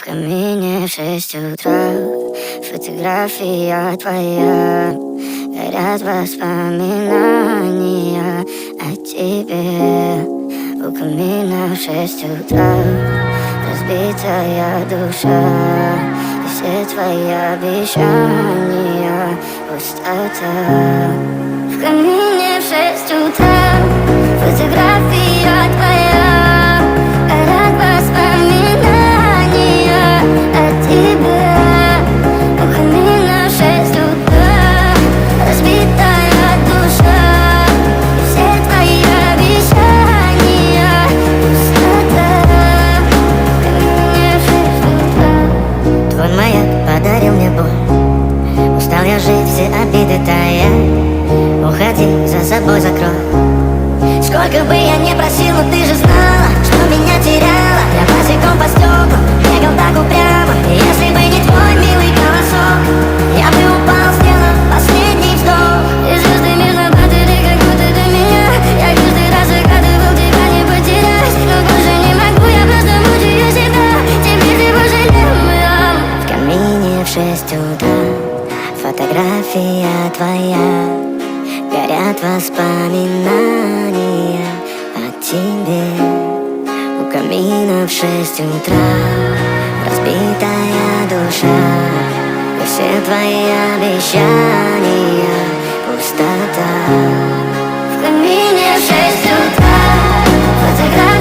камине в 6 утра, фотография твоя, горят воспоминания о тебе. У камина в 6 утра, разбитая душа, и все твои обещания пустота. В камине в 6 утра, фотография твоя, горят воспоминания о тебе. У камина в 6 утра, разбитая душа, и все твои обещания пустота. В камине в 6 утра. Твой маяк подарил мне боль, устал я жить, все обиды тая. Уходи, за собой закрой. Сколько бы я не просил, но ты же знала, что меня теряла. Я босиком по стеклам бегал так упрямо, и если бы не твой милый голосок, я бы упал, сделав последний вздох. И звезды мирно падали, как будто до меня. Я каждый раз загадывал тебя не потерять, но больше не могу, я просто мучаю себя. Теперь ты пожалел меня. В камине в 6 утра, фотография твоя, горят воспоминания о тебе. У камина в 6 утра, разбитая душа, и все твои обещания пустота. В камине в 6 утра, фотография